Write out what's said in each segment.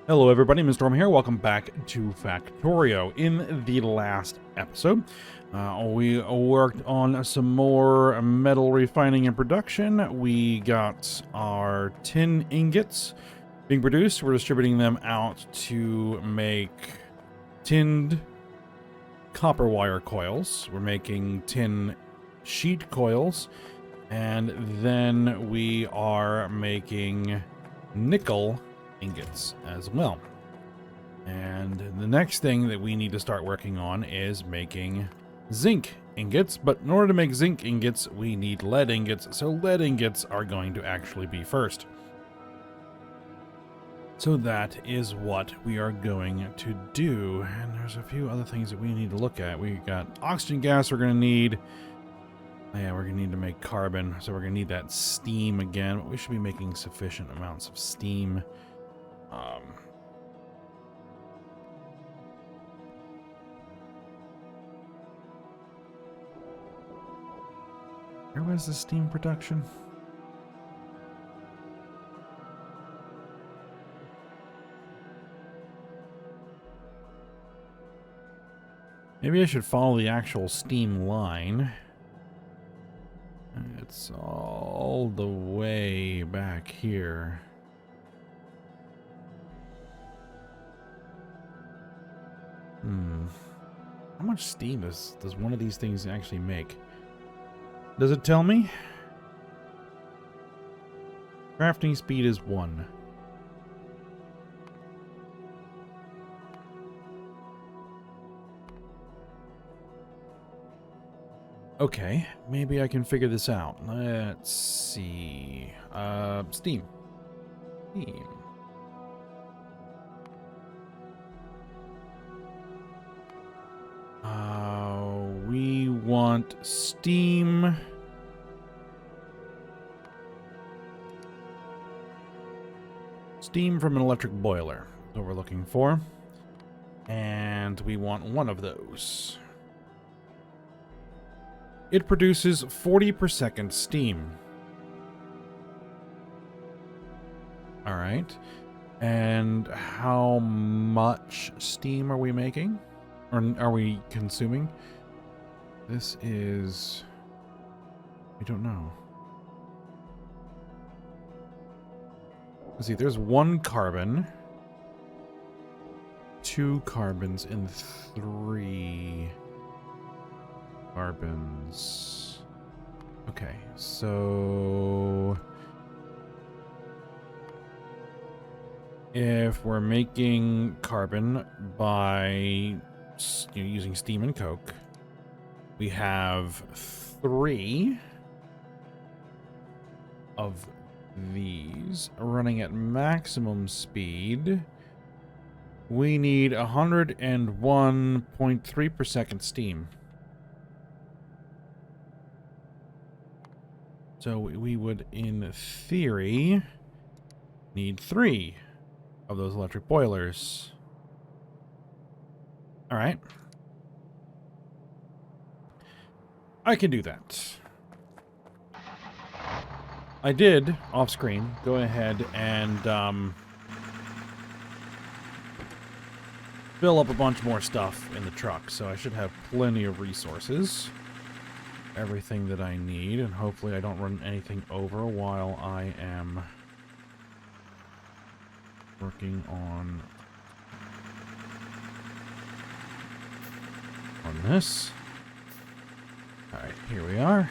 Hello everybody, Mr. Storm here. Welcome back to Factorio. In the last episode, we worked on some more metal refining and production. We got our tin ingots being produced. We're distributing them out to make tinned copper wire coils. We're making tin sheet coils. And then we are making nickel ingots as well. And the next thing that we need to start working on is making zinc ingots. But in order to make zinc ingots, we need lead ingots. So lead ingots are going to actually be first. So that is what we are going to do. And there's a few other things that we need to look at. We got oxygen gas we're going to need. Yeah, we're going to need to make carbon. So we're going to need that steam again. But we should be making sufficient amounts of steam. Where was the steam production? Maybe I should follow the actual steam line. It's all the way back here. How much steam does one of these things actually make? Does it tell me? Crafting speed is 1. Okay, maybe I can figure this out. Let's see. Steam. Steam. We want steam. Steam from an electric boiler. That's what we're looking for. And we want one of those. It produces 40 per second steam. Alright. And how much steam are we making? Or are we consuming? This is... I don't know. Let's see, there's 1 carbon. 2 carbons and 3... carbons. Okay, so if we're making carbon by using steam and coke, we have 3 of these running at maximum speed. We need 101.3 per second steam. So we would, in theory, need 3 of those electric boilers. All right. I can do that. I did, off screen, go ahead and fill up a bunch more stuff in the truck, so I should have plenty of resources. Everything that I need, and hopefully I don't run anything over while I am working on this. All right, here we are.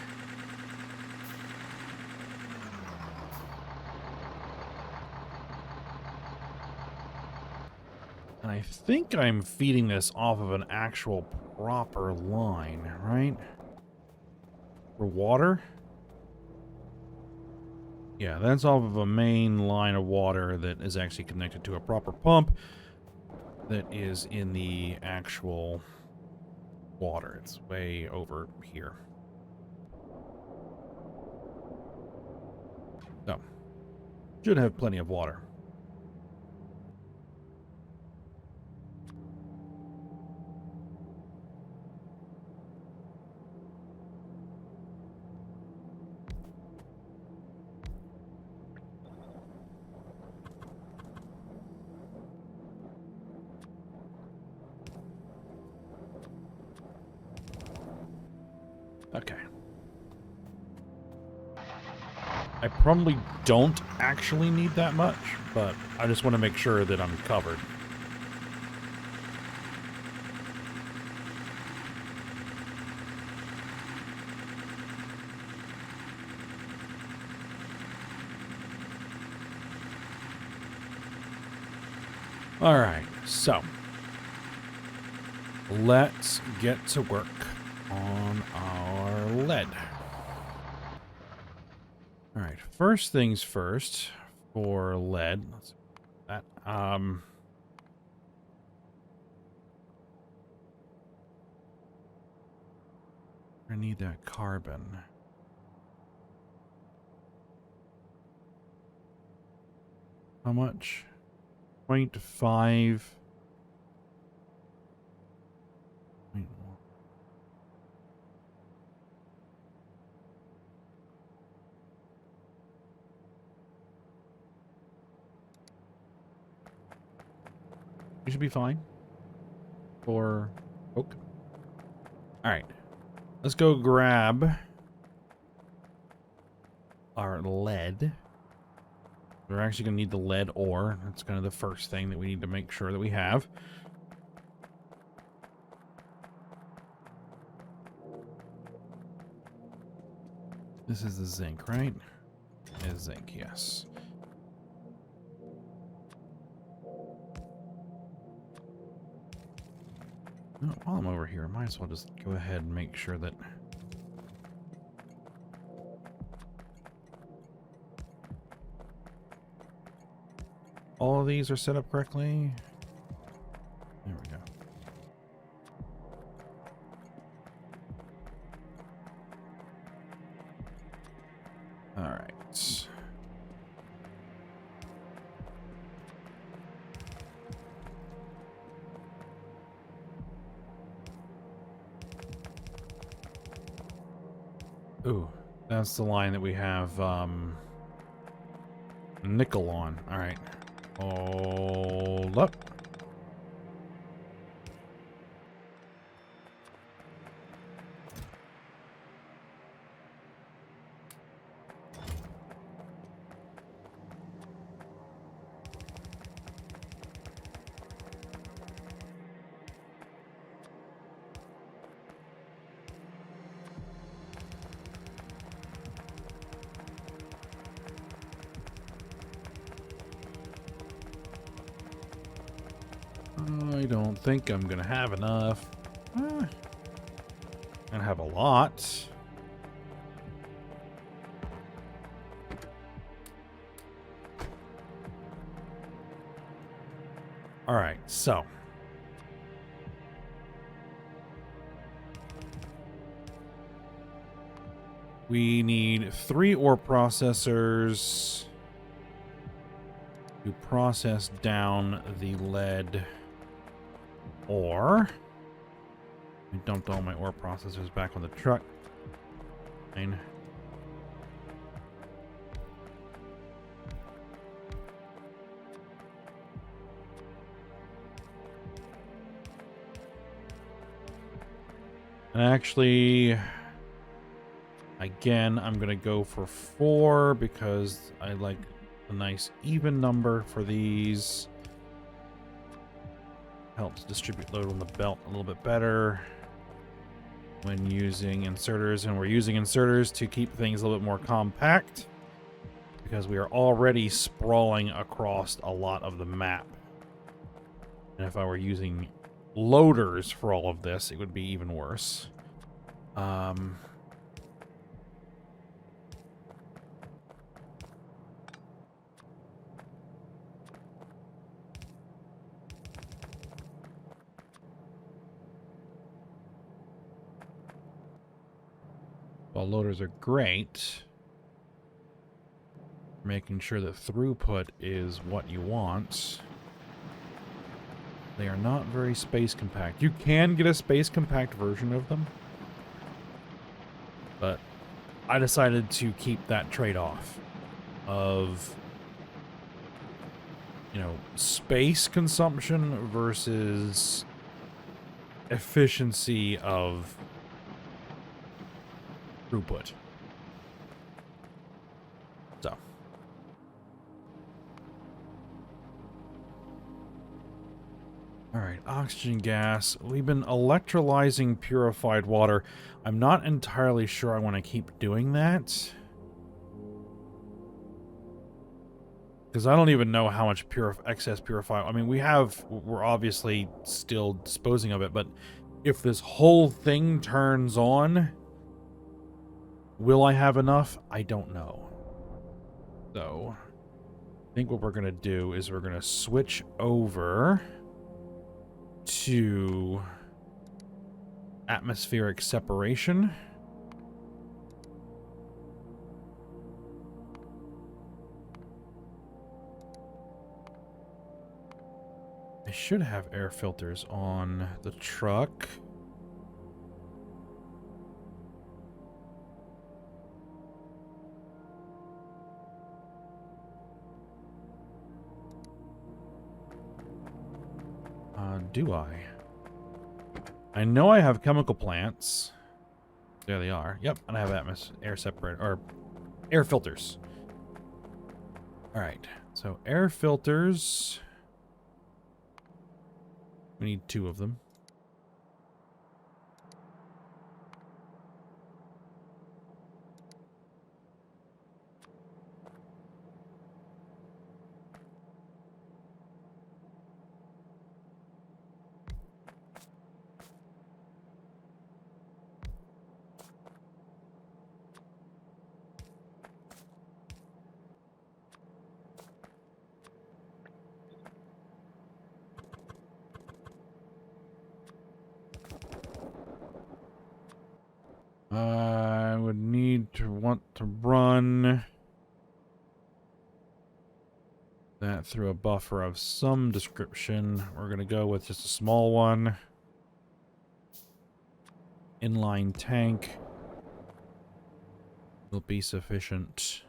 And I think I'm feeding this off of an actual proper line, right? For water? Yeah, that's off of a main line of water that is actually connected to a proper pump that is in the actual water. It's way over here. So, should have plenty of water. Okay. I probably don't actually need that much, but I just want to make sure that I'm covered. All right, so let's get to work on our lead. All right, first things first for lead. Let's that. I need that carbon. How much? 0.5. We should be fine for oak. All right, let's go grab our lead. We're actually going to need the lead ore. That's kind of the first thing that we need to make sure that we have. This is the zinc, right? It is zinc, yes. Oh, while I'm over here, I might as well just go ahead and make sure that all of these are set up correctly. There we go. All right. Ooh, that's the line that we have nickel on. All right. Hold up. I don't think I'm gonna have enough. I'm gonna have a lot. All right, so we need 3 ore processors to process down the lead ore. I dumped all my ore processors back on the truck. Fine. And actually, again, I'm going to go for 4 because I like a nice even number for these. Helps distribute load on the belt a little bit better when using inserters. And we're using inserters to keep things a little bit more compact because we are already sprawling across a lot of the map. And if I were using loaders for all of this, it would be even worse. While loaders are great, making sure that throughput is what you want, they are not very space compact. You can get a space compact version of them, but I decided to keep that trade-off of, you know, space consumption versus efficiency of throughput. So. Alright, oxygen gas. We've been electrolyzing purified water. I'm not entirely sure I want to keep doing that. Because I don't even know how much excess purified... I mean, we're obviously still disposing of it, but if this whole thing turns on, will I have enough? I don't know. So, I think what we're going to do is we're going to switch over to atmospheric separation. I should have air filters on the truck. Do I? I know I have chemical plants. There they are. Yep, and I have air separator or air filters. All right. So air filters. We need 2 of them. I would want to run that through a buffer of some description. We're going to go with just a small one. Inline tank will be sufficient.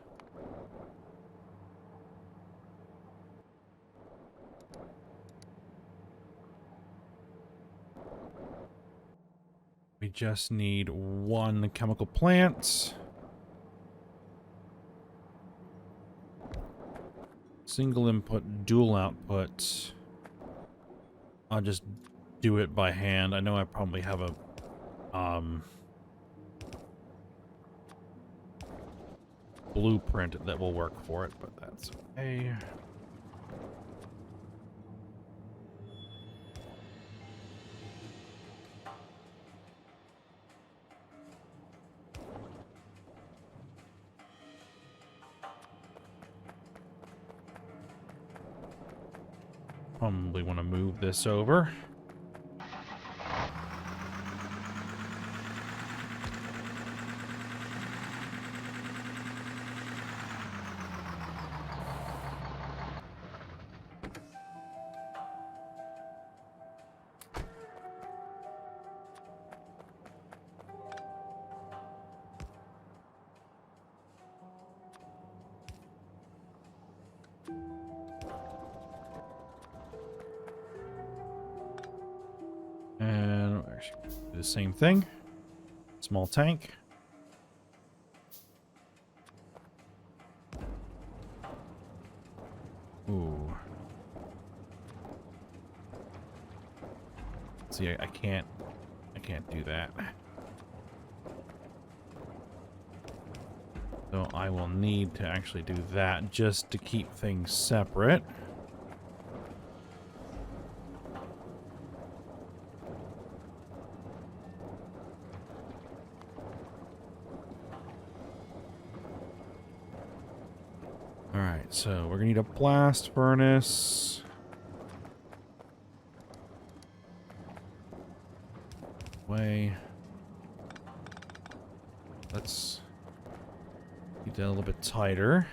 We just need 1 chemical plant. Single input, dual output. I'll just do it by hand. I know I probably have a blueprint that will work for it, but that's okay. Probably want to move this over. And actually do the same thing. Small tank. Ooh. See, I can't do that. So I will need to actually do that just to keep things separate. Alright, so we're gonna need a blast furnace. Let's get that a little bit tighter.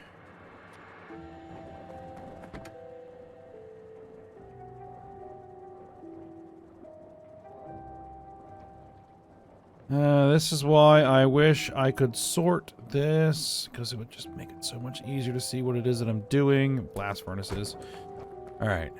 This is why I wish I could sort this, because it would just make it so much easier to see what it is that I'm doing. Blast furnaces. Alright.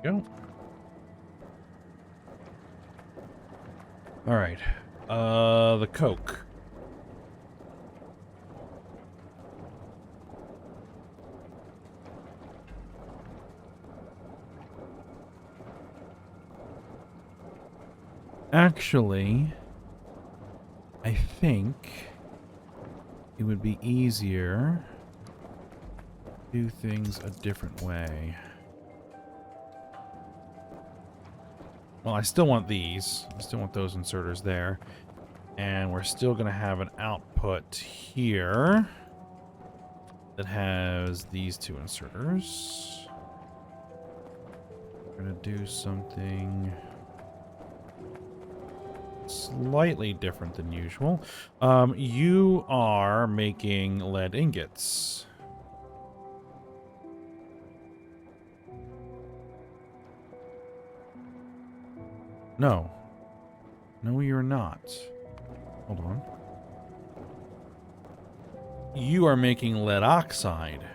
Go. All right. The coke. Actually, I think it would be easier to do things a different way. Well, I still want these. I still want those inserters there. And we're still going to have an output here that has these two inserters. We're going to do something slightly different than usual. You are making lead ingots. No. No, you're not. Hold on. You are making lead oxide.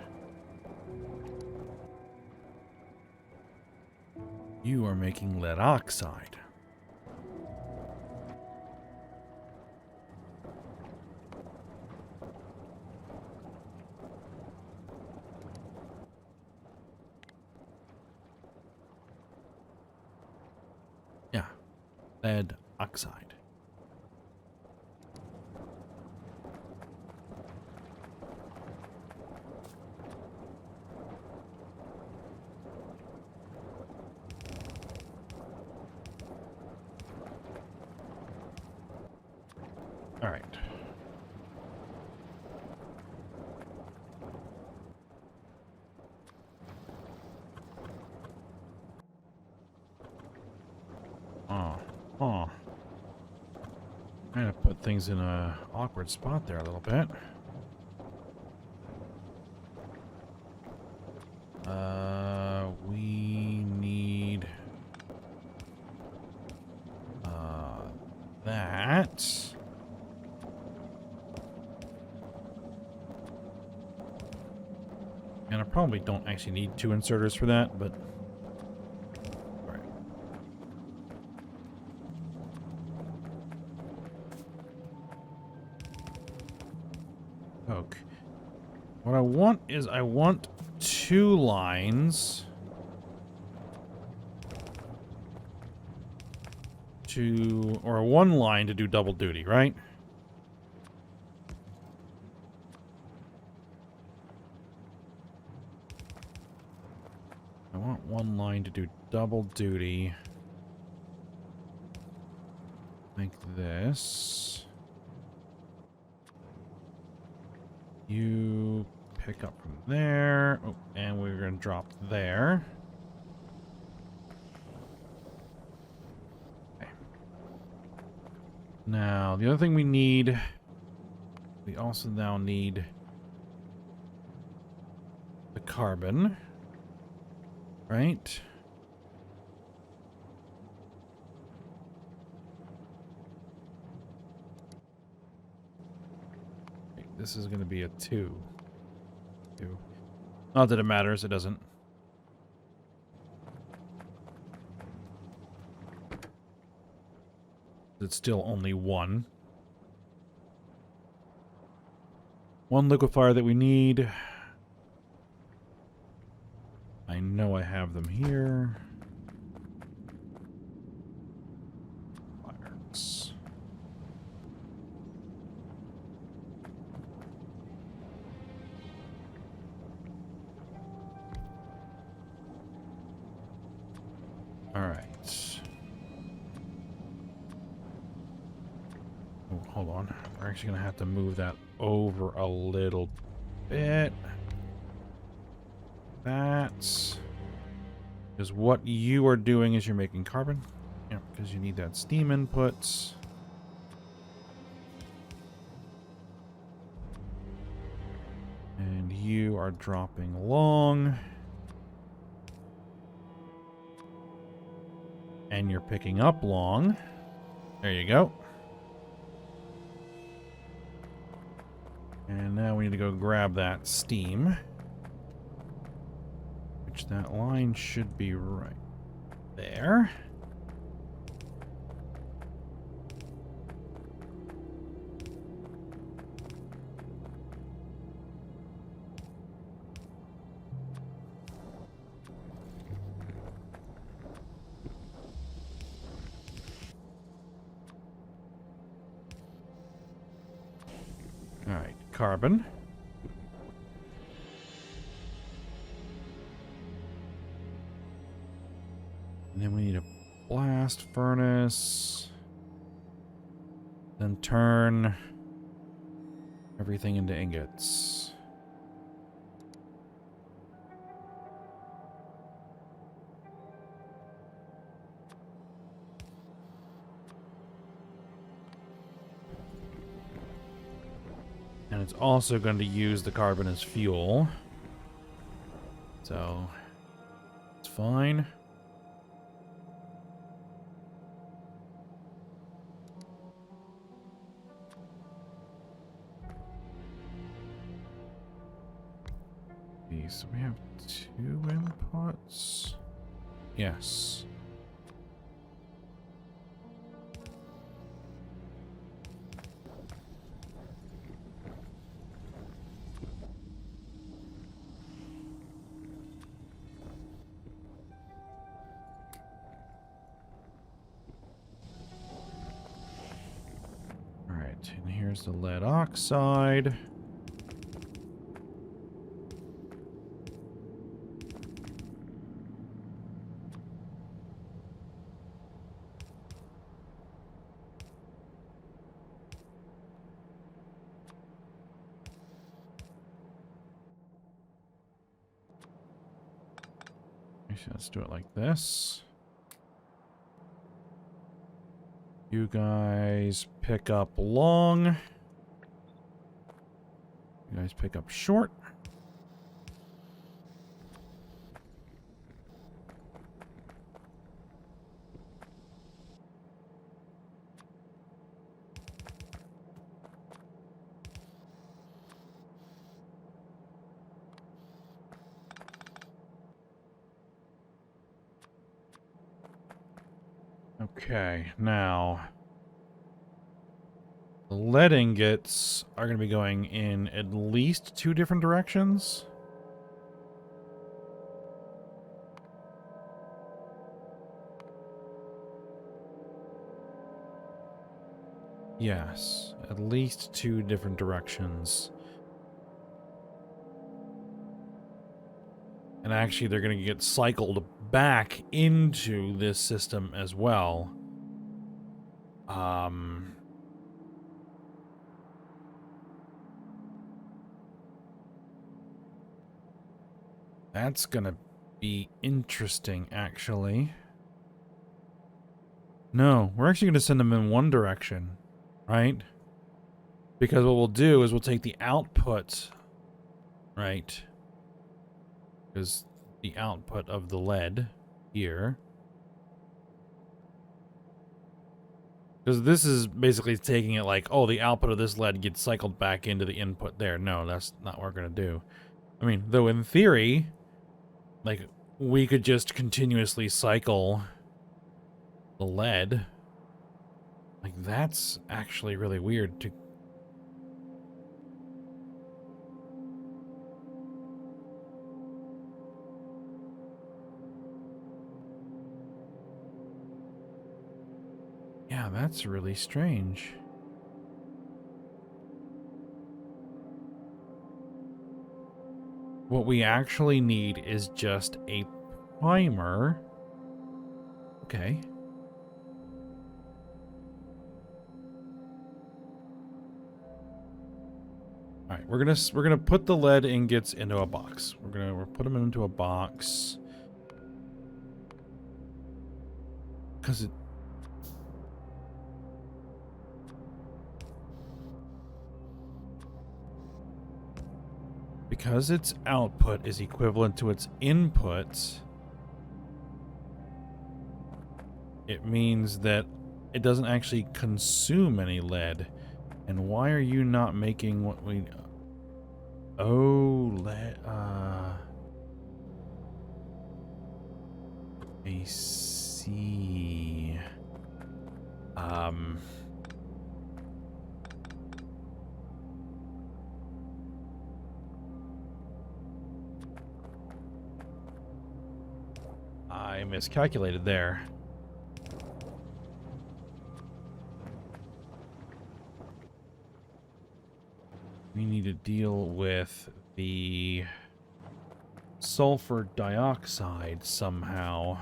You are making lead oxide. Yeah. Lead oxide. All right. Oh. Trying to put things in a awkward spot there a little bit. We need that. And I probably don't actually need two inserters for that, but all right. Okay. What I want is I want two lines to, or one line to do double duty, right? I want one line to do double duty. Like this. You pick up from there. Oh, and we're going to drop there. Okay. Now, the other thing we need, we also now need the carbon, right? Okay, this is going to be a 2. Not that it matters, it doesn't. It's still only 1. One liquefier that we need. I know I have them here. Fires. All right. Oh, hold on. We're actually going to have to move that over a little bit. That's because what you are doing is you're making carbon. Yeah, because you need that steam input. And you are dropping along. And you're picking up long. There you go. And now we need to go grab that steam. Which that line should be right there. All right, carbon. And then we need a blast furnace. Then turn everything into ingots. And it's also going to use the carbon as fuel. So, it's fine. Okay, so we have 2 inputs. Yes. All right, and here's the lead oxide. Let's do it like this. You guys pick up long. You guys pick up short. Okay, now the lead ingots are going to be going in at least 2 different directions. Yes, at least 2 different directions. And actually, they're going to get cycled back into this system as well. That's going to be interesting, actually. No, we're actually going to send them in one direction, right? Because what we'll do is we'll take the output, right? Because the output of the lead here. Because this is basically taking it like, oh, the output of this lead gets cycled back into the input there. No, that's not what we're going to do. I mean, though in theory, like, we could just continuously cycle the lead. Like, that's actually really weird to... Yeah, that's really strange. What we actually need is just a primer. Okay. All right, we're gonna put the lead ingots into a box. We'll put them into a box. Because it... Because its output is equivalent to its input, it means that it doesn't actually consume any lead. And why are you not making what we... Oh, lead... I see. Um, I miscalculated there. We need to deal with the sulfur dioxide somehow.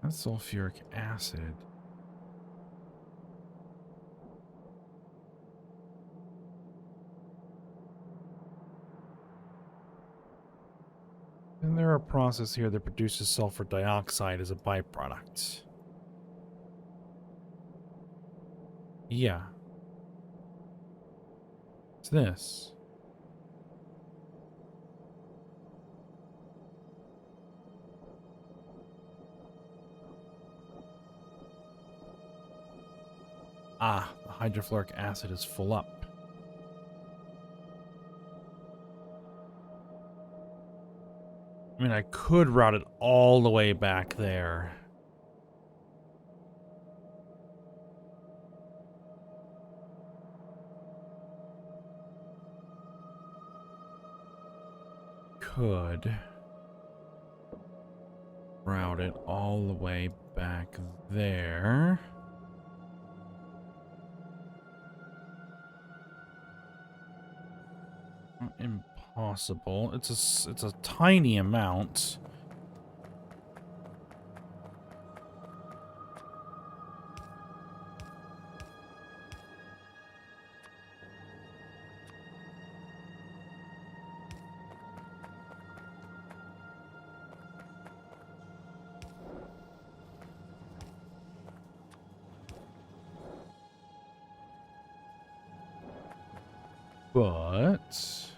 That's sulfuric acid. And there are a process here that produces sulfur dioxide as a byproduct. Yeah. It's this. Ah, the hydrofluoric acid is full up. I mean, I could route it all the way back there. Could route it all the way back there. Impossible. It's a tiny amount. But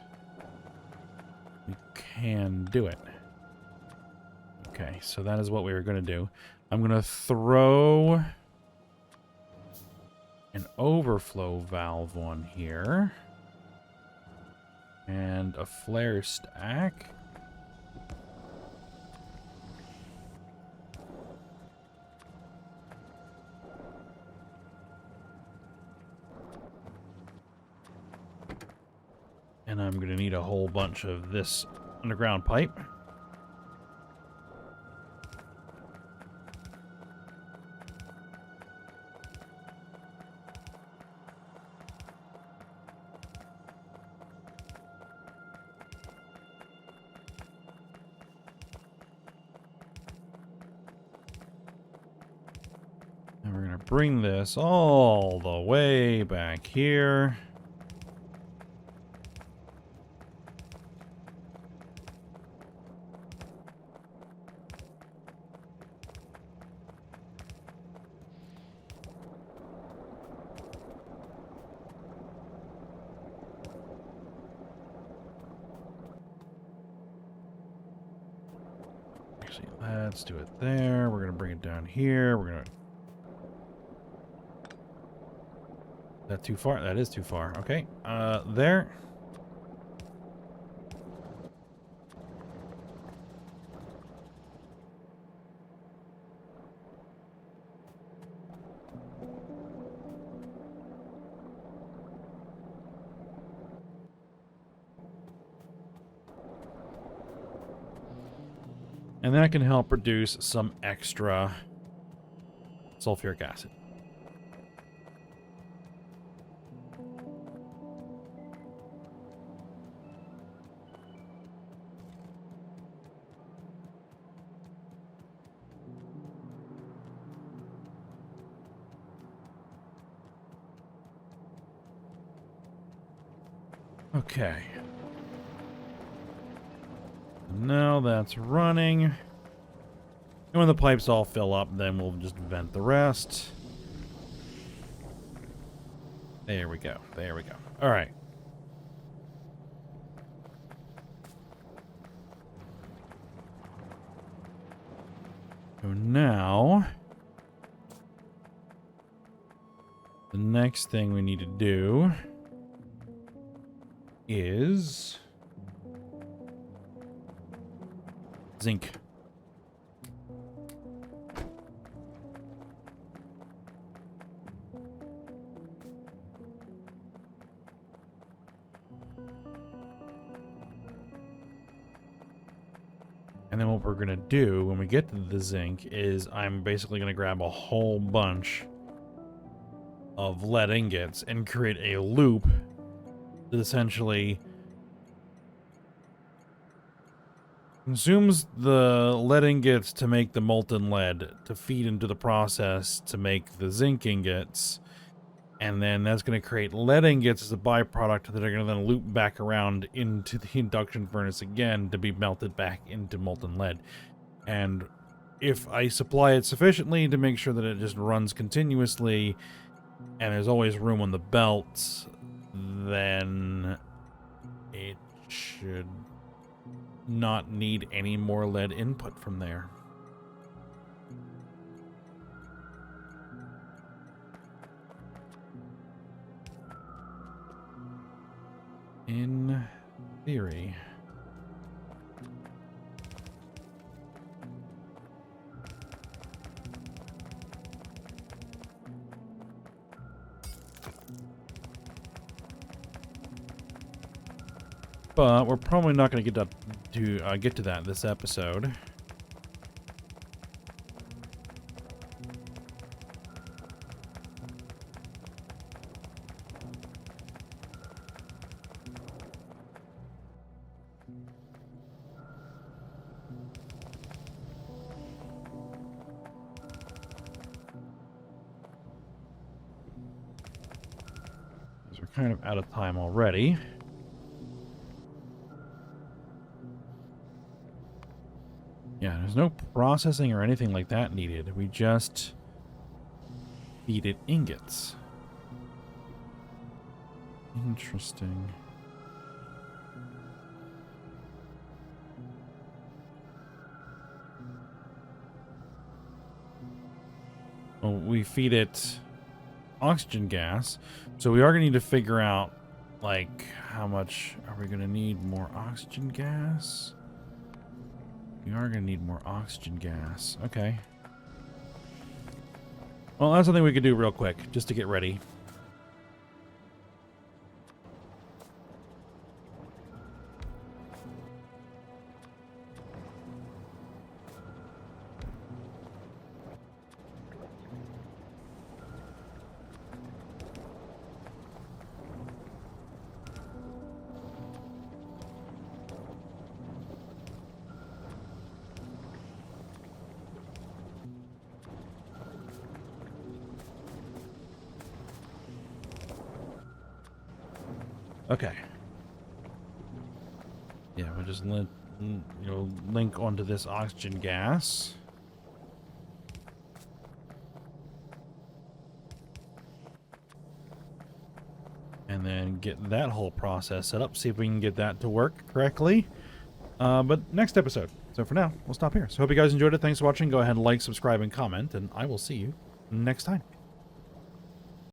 we can do it. Okay, so that is what we were going to do. I'm going to throw an overflow valve on here. And a flare stack. And I'm going to need a whole bunch of this underground pipe. And we're going to bring this all the way back here. Actually, let's do it there. We're going to bring it down here. We're going to... Is that too far? That is too far. Okay. There. And that can help produce some extra sulfuric acid. Okay. Now that's running. And when the pipes all fill up, then we'll just vent the rest. There we go. There we go. All right. So now The next thing we need to do is zinc. And then what we're going to do when we get to the zinc is I'm basically going to grab a whole bunch of lead ingots and create a loop that essentially consumes the lead ingots to make the molten lead to feed into the process to make the zinc ingots. And then that's going to create lead ingots as a byproduct that are going to then loop back around into the induction furnace again to be melted back into molten lead. And if I supply it sufficiently to make sure that it just runs continuously and there's always room on the belts, then it should not need any more lead input from there. In theory. But we're probably not going to get to that this episode. We're kind of out of time already. Yeah, there's no processing or anything like that needed. We just feed it ingots. Interesting. Well, we feed it oxygen gas, so we are going to need to figure out, like, how much are we going to need more oxygen gas? We are going to need more oxygen gas. Okay. Well, that's something we could do real quick, just to get ready. Okay. Yeah, we'll just link onto this oxygen gas. And then get that whole process set up. See if we can get that to work correctly. But next episode. So for now, we'll stop here. So hope you guys enjoyed it. Thanks for watching. Go ahead and like, subscribe, and comment. And I will see you next time.